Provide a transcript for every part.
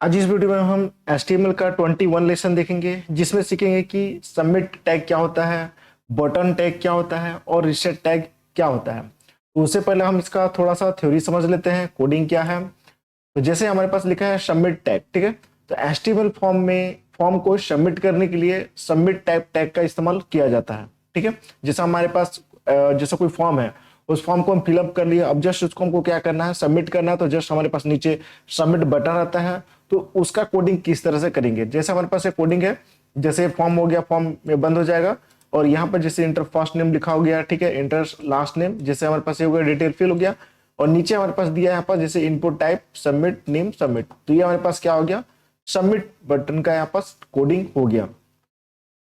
आज इस वीडियो में हम HTML का 21 लेसन देखेंगे, जिसमें सीखेंगे कि सबमिट टैग क्या होता है, बटन टैग क्या होता है और रिसेट टैग क्या होता है। तो उससे पहले हम इसका थोड़ा सा थ्योरी समझ लेते हैं, कोडिंग क्या है। तो जैसे हमारे पास लिखा है सबमिट टैग, ठीक है। तो HTML फॉर्म में फॉर्म को सबमिट करने के लिए सबमिट टाइप टैग का इस्तेमाल किया जाता है, ठीक है। जैसे हमारे पास जैसा कोई फॉर्म है, उस फॉर्म को हम फिलअप कर लिए, अब जस्ट उसको हमको क्या करना है, सबमिट करना है। तो जस्ट हमारे पास नीचे सबमिट बटन आता है, तो उसका कोडिंग किस तरह से करेंगे। जैसे हमारे पास एक कोडिंग है, जैसे फॉर्म हो गया, फॉर्म में बंद हो जाएगा और यहाँ पर जैसे इंटर फर्स्ट नेम लिखा हो गया, ठीक है, इंटर लास्ट नेम, जैसे हमारे पास ये हो गया, डिटेल फिल हो गया। और नीचे हमारे पास दिया है यहाँ पर जैसे input type submit name submit, तो ये हमारे पास क्या हो गया, सबमिट बटन का यहाँ पास कोडिंग हो गया।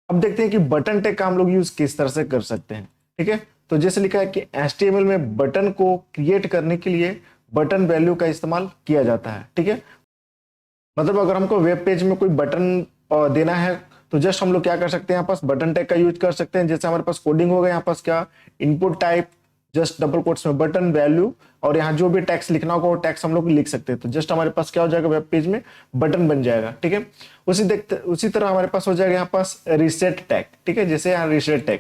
अब देखते हैं कि बटन टैग का हम लोग यूज किस तरह से कर सकते हैं, ठीक है। तो जैसे लिखा है कि HTML में बटन को क्रिएट करने के लिए बटन वैल्यू का इस्तेमाल किया जाता है, ठीक है। मतलब अगर हमको वेब पेज में कोई बटन देना है, तो जस्ट हम लोग क्या कर सकते हैं, यहाँ पास बटन टैग का यूज कर सकते हैं। जैसे हमारे पास कोडिंग होगा, यहाँ पास क्या, input type just double quotes में बटन वैल्यू, और यहाँ जो भी टैक्स लिखना होगा वो टैक्स हम लोग लिख सकते हैं। तो जस्ट हमारे पास क्या हो जाएगा, वेब पेज में बटन बन जाएगा, ठीक है। उसी तरह हमारे पास हो जाएगा यहाँ पास रिसेट टैग, ठीक है। जैसे यहाँ रिसेट टैग,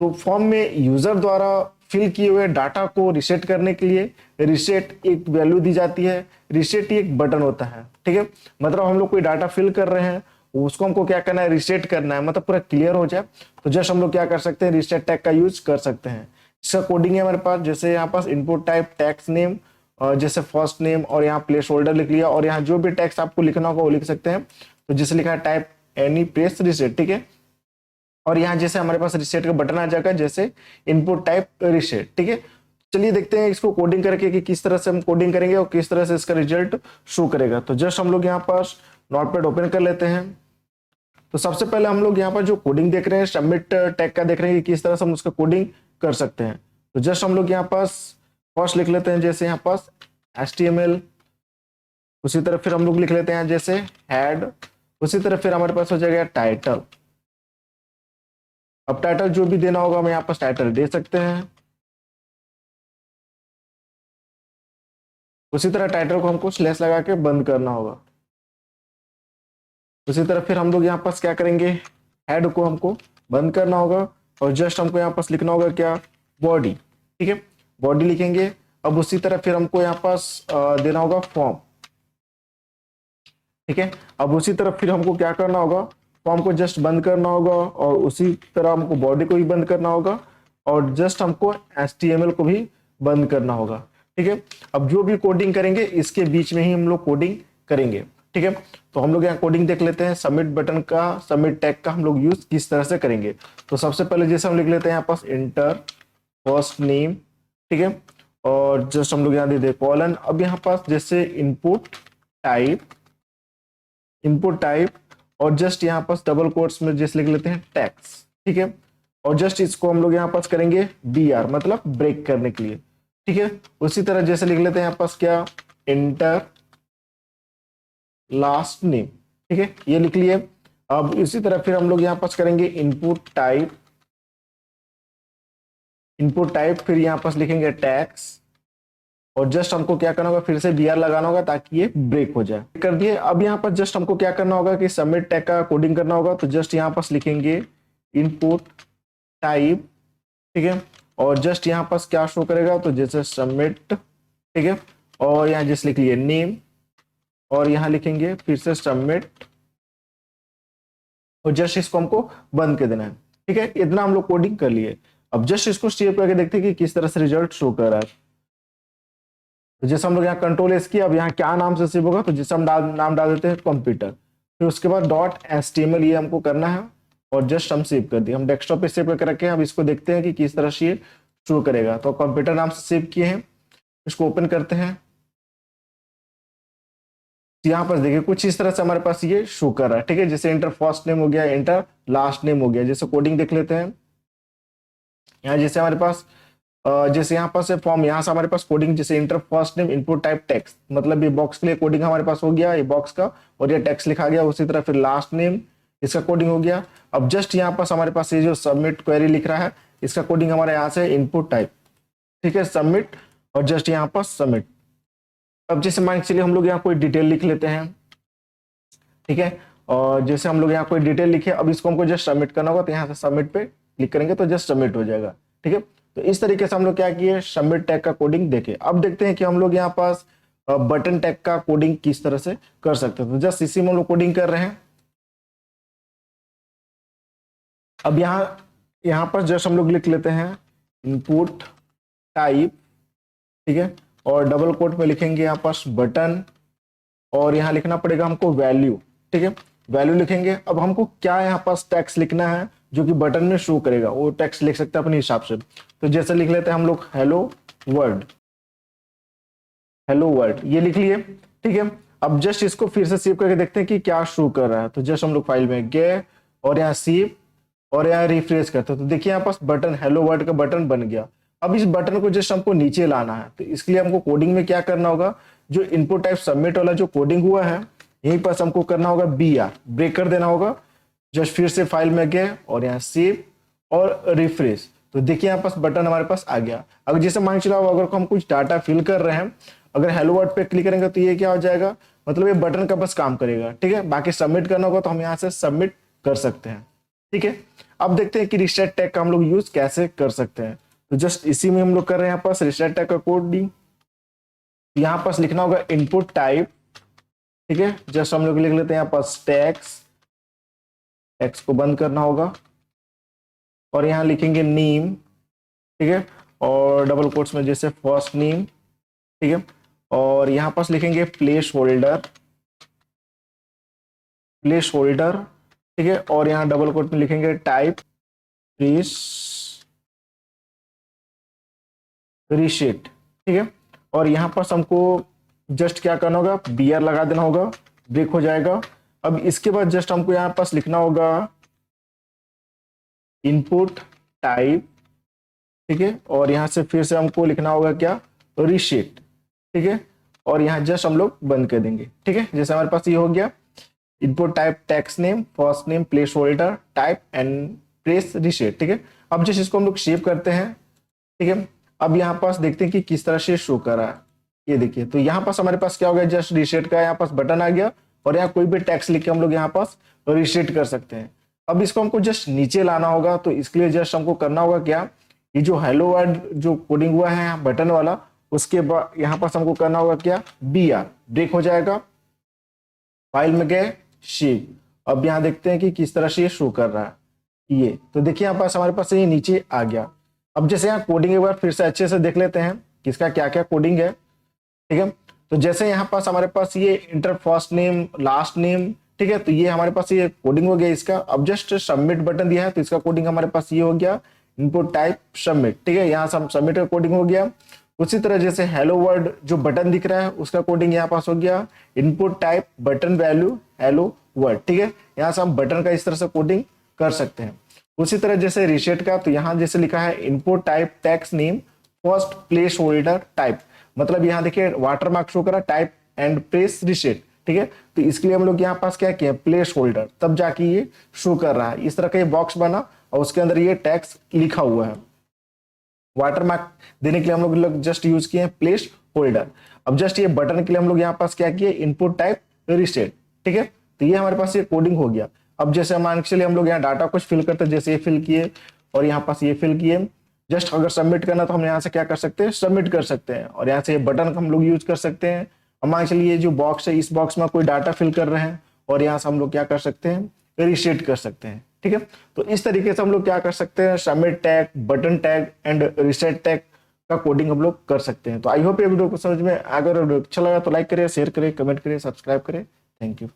तो फॉर्म में यूजर द्वारा फिल किए हुए डाटा को रिसेट करने के लिए रिसेट एक वैल्यू दी जाती है, रिसेट ही एक बटन होता है, ठीक है। मतलब हम लोग कोई डाटा फिल कर रहे हैं, उसको हमको क्या करना है, रिसेट करना है, मतलब पूरा क्लियर हो जाए। तो जस्ट हम लोग क्या कर सकते हैं, रिसेट टैग का यूज कर सकते हैं। इसका कोडिंग है हमारे पास, जैसे यहाँ पास इनपुट टाइप टैक्स नेम, और जैसे फर्स्ट नेम, और यहाँ प्लेस होल्डर लिख लिया, और यहाँ जो भी टैक्स आपको लिखना होगा वो लिख सकते हैं। तो जैसे लिखा है टाइप एनी प्रेस रिसेट, ठीक है। और यहाँ जैसे हमारे पास रिसेट का बटन आ जाएगा, जैसे इनपुट टाइप रिसेट, ठीक है। चलिए देखते हैं इसको कोडिंग करके कि किस तरह से हम कोडिंग करेंगे और किस तरह से इसका रिजल्ट शो करेगा। तो जस्ट हम लोग यहाँ पास नोटपैड ओपन कर लेते हैं। तो सबसे पहले हम लोग यहाँ पर जो कोडिंग देख रहे हैं, सबमिट टैग का देख रहे हैं कि किस तरह से हम उसका कोडिंग कर सकते हैं। तो जस्ट हम लोग यहाँ पास फर्स्ट लिख लेते हैं, जैसे यहाँ पास HTML, उसी तरह फिर हम लोग लिख लेते हैं जैसे हेड, उसी तरह फिर हमारे पास हो जाएगा टाइटल। अब टाइटल जो भी देना होगा हम यहाँ पर टाइटल दे सकते हैं। उसी तरह टाइटल को हमको स्लैश लगा के बंद करना होगा। उसी तरह फिर हम लोग यहाँ पास क्या करेंगे, हेड को हमको बंद करना होगा और जस्ट हमको यहाँ पास लिखना होगा क्या, बॉडी, ठीक है, बॉडी लिखेंगे। अब उसी तरह फिर हमको यहाँ पास देना होगा फॉर्म, ठीक है। अब उसी तरह फिर हमको क्या करना होगा, फॉर्म को जस्ट बंद करना होगा और उसी तरह हमको बॉडी को भी बंद करना होगा और जस्ट हमको HTML को भी बंद करना होगा, ठीक है। अब जो भी कोडिंग करेंगे इसके बीच में ही हम लोग कोडिंग करेंगे, ठीक है। तो हम लोग यहाँ कोडिंग देख लेते हैं, सबमिट बटन का, सबमिट टैग का हम लोग यूज किस तरह से करेंगे। तो सबसे पहले जैसे हम लिख लेते हैं यहाँ पास इंटर फर्स्ट नेम, ठीक है, और जस्ट हम लोग यहाँ दे दे कॉलन। अब यहाँ पास जैसे इनपुट टाइप और जस्ट यहाँ पास डबल कोट्स में जैसे लिख लेते हैं टैक्स, ठीक है। और जस्ट इसको हम लोग यहाँ पास करेंगे BR, मतलब ब्रेक करने के लिए, ठीक है। उसी तरह जैसे लिख लेते हैं यहाँ पास क्या, इंटर लास्ट नेम, ठीक है, ये लिख लिए। अब इसी तरह फिर हम लोग यहाँ पास करेंगे इनपुट टाइप, फिर यहाँ पास लिखेंगे टैक्स और जस्ट हमको क्या करना होगा, फिर से BR लगाना होगा ताकि ये ब्रेक हो जाए, कर दिए। अब यहाँ पर जस्ट हमको क्या करना होगा कि सबमिट टैग का कोडिंग करना होगा। तो जस्ट यहाँ पास लिखेंगे इनपुट टाइप, ठीक है, और जस्ट यहाँ पास क्या शो करेगा, तो जैसे सबमिट, ठीक है, और यहाँ जस्ट लिख लिए नेम और यहाँ लिखेंगे फिर से सबमिट और जस्ट इसको हमको बंद कर देना है, ठीक है। इतना हम लोग कोडिंग कर लिए। अब जस्ट इसको सेव करके देखते हैं कि किस तरह से रिजल्ट शो कर रहा है। तो जैसे हम लोग यहाँ कंट्रोल-S किया, अब यहाँ क्या नाम से सेव होगा, तो जैसे हम नाम डाल देते हैं कंप्यूटर, फिर उसके बाद .html ये हमको करना है और जस्ट हम सेव कर दिए। हम डेस्कटॉप पे सेव करके रखे हैं। अब इसको देखते हैं कि किस तरह से ये शो करेगा। तो कंप्यूटर नाम से सेव किए हैं, इसको ओपन करते हैं। यहाँ पर देखिए कुछ इस तरह से हमारे पास ये शो कर रहा है, ठीक है। जैसे इंटर फर्स्ट नेम हो गया, इंटर लास्ट नेम हो गया। जैसे कोडिंग देख लेते हैं, यहाँ जैसे हमारे पास जैसे यहाँ पास फॉर्म, यहाँ से हमारे पास कोडिंग जैसे inter first name input type text, मतलब ये बॉक्स के लिए कोडिंग हमारे पास हो गया, ये बॉक्स का, और ये टेक्स्ट लिखा गया। उसी तरह फिर लास्ट नेम, इसका कोडिंग हो गया। अब जस्ट यहाँ पास हमारे पास ये जो सबमिट क्वेरी लिख रहा है, इसका कोडिंग हमारे यहाँ से इनपुट टाइप, ठीक है, सबमिट और जस्ट यहाँ पास सबमिट। अब जैसे मान के चलिए हम लोग यहाँ कोई डिटेल लिख लेते हैं, ठीक है। और जैसे हम लोग यहाँ कोई डिटेल लिखे, अब इसको हमको जस्ट सबमिट करना होगा, तो यहाँ से सबमिट पे क्लिक करेंगे तो जस्ट सबमिट हो जाएगा। ठीक है, तो इस तरीके से हम लोग क्या किए, सबमिट टैग का कोडिंग देखे। अब देखते हैं कि हम लोग यहाँ पास बटन टैग का कोडिंग किस तरह से कर सकते हैं। तो जस्ट इसी में हम लोग कोडिंग कर रहे हैं। अब यहाँ पर जस्ट हम लोग लिख लेते हैं इनपुट टाइप, ठीक है, और डबल कोट में लिखेंगे यहाँ पास बटन, और यहाँ लिखना पड़ेगा हमको वैल्यू। ठीक है, वैल्यू लिखेंगे। अब हमको क्या यहाँ पास टेक्स्ट लिखना है जो कि बटन में शो करेगा, वो टेक्स्ट लिख सकते हैं अपने हिसाब से। तो जैसे लिख लेते हैं हम लोग हेलो वर्ल्ड, हेलो वर्ल्ड, ये लिख लिए। ठीक है, अब जस्ट इसको फिर से सेव करके देखते हैं कि क्या शो कर रहा है। तो जस्ट हम लोग फाइल में गए और यहाँ सेव और यहाँ रिफ्रेश करते हैं, तो देखिए यहाँ पास बटन, हेलो वर्ल्ड का बटन बन गया। अब इस बटन को जस्ट हमको नीचे लाना है, तो इसके लिए हमको कोडिंग में क्या करना होगा, जो इनपुट टाइप सबमिट वाला जो कोडिंग हुआ है यहीं पर हमको करना होगा BR, ब्रेक कर देना होगा। जस्ट फिर से फाइल में गए और यहाँ सेव और रिफ्रेश, तो देखिए यहाँ पास बटन हमारे पास आ गया। अगर जैसे मान चलो अगर हम कुछ डाटा फिल कर रहे हैं, अगर हेलो वर्ड पे क्लिक करेंगे तो ये क्या हो जाएगा, मतलब ये बटन का बस काम करेगा। ठीक है, बाकी सबमिट करना होगा तो हम यहाँ से सबमिट कर सकते हैं। ठीक है, अब देखते हैं कि रिसेट टैग का हम लोग यूज कैसे कर सकते हैं। तो जस्ट इसी में हम लोग कर रहे हैं यहाँ पास रिसेट टैग का कोडिंग। यहाँ पास लिखना होगा इनपुट टाइप, ठीक है, जस्ट हम लोग लिख लेते हैं यहाँ पास टैक्स, टैक्स को बंद करना होगा और यहाँ लिखेंगे नेम, ठीक है, और डबल कोट्स में जैसे फर्स्ट नेम, ठीक है, और यहाँ पास लिखेंगे प्लेस होल्डर, प्लेस होल्डर, ठीक है, और यहाँ डबल कोट में लिखेंगे टाइप प्लेस रीसेट, ठीक है, और यहाँ पास हमको जस्ट क्या करना होगा, BR लगा देना होगा, ब्रेक हो जाएगा। अब इसके बाद जस्ट हमको यहाँ पास लिखना होगा इनपुट टाइप, ठीक है, और यहाँ से फिर से हमको लिखना होगा क्या, रीसेट, ठीक है, और यहाँ जस्ट हम लोग बंद कर देंगे। ठीक है, जैसे हमारे पास ये हो गया input type text name first name place holder type and place reset. ठीक है, अब जस्ट इसको हम लोग सेव करते हैं। ठीक है, अब यहाँ पास देखते हैं कि किस तरह से शो कर रहा है। ये देखिए, तो यहाँ पास हमारे पास क्या हो गया, जस्ट रीसेट का यहाँ पास बटन आ गया और यहाँ कोई भी टेक्स्ट लिख के हम लोग यहाँ पास रीसेट कर सकते हैं। अब इसको हमको जस्ट नीचे लाना होगा, तो इसके लिए जस्ट हमको करना होगा क्या, ये जो हेलो वर्ड जो कोडिंग हुआ है बटन वाला, उसके बाद यहाँ पास हमको करना होगा क्या, BR, ब्रेक हो जाएगा। फाइल में गए, शेव। अब यहाँ देखते हैं कि किस तरह से ये शो कर रहा है। ये तो देखिए यहाँ पास हमारे पास ये नीचे आ गया। अब जैसे यहाँ कोडिंग एक बार फिर से अच्छे से देख लेते हैं किसका क्या क्या कोडिंग है। ठीक है, तो जैसे यहाँ पास हमारे पास ये inter first name last name, ठीक है, तो ये हमारे पास ये कोडिंग हो गया इसका। अब जस्ट सबमिट बटन दिया है तो इसका कोडिंग हमारे पास ये हो गया इनपुट टाइप सबमिट। ठीक है, यहाँ से सबमिट का कोडिंग हो गया। उसी तरह जैसे हेलो वर्ड जो बटन दिख रहा है उसका कोडिंग यहाँ पास हो गया input type button value hello word. ठीक है, यहाँ से हम बटन का इस तरह से कोडिंग कर सकते हैं। उसी तरह जैसे रीसेट का, तो यहाँ जैसे लिखा है input type text name first place holder type, मतलब यहाँ देखिए वाटर मार्क शो करा टाइप एंड प्रेस रीसेट। ठीक है, तो इसके लिए हम लोग यहाँ पास क्या किया, प्लेस होल्डर, तब जाके ये शो कर रहा है। इस तरह का ये बॉक्स बना और उसके अंदर ये टेक्स्ट लिखा हुआ है। वाटर मार्क देने के लिए हम लोग जस्ट यूज किए प्लेस होल्डर। अब जस्ट ये बटन के लिए हम लोग यहाँ पास क्या किए, इनपुट टाइप रीसेट। ठीक है, तो ये हमारे पास ये कोडिंग हो गया। अब जैसे मान के चलिए हम लोग यहाँ डाटा कुछ फिल करते हैं, जैसे ये फिल किए और यहाँ पास ये फिल किए, जस्ट अगर सबमिट करना तो हम यहाँ से क्या कर सकते हैं, सबमिट कर सकते हैं। और यहाँ से ये बटन हम लोग यूज कर सकते हैं। अब मान के चलिए ये जो बॉक्स है, इस बॉक्स में कोई डाटा फिल कर रहे हैं और यहाँ से हम लोग क्या कर सकते हैं, रीसेट कर सकते हैं। ठीक है, तो इस तरीके से हम लोग क्या कर सकते हैं, submit tag, button tag and reset tag का कोडिंग हम लोग कर सकते हैं। तो आई होप ये वीडियो को समझ में, अगर अच्छा लगा तो लाइक करें, शेयर करें, कमेंट करें, सब्सक्राइब करें। Thank you.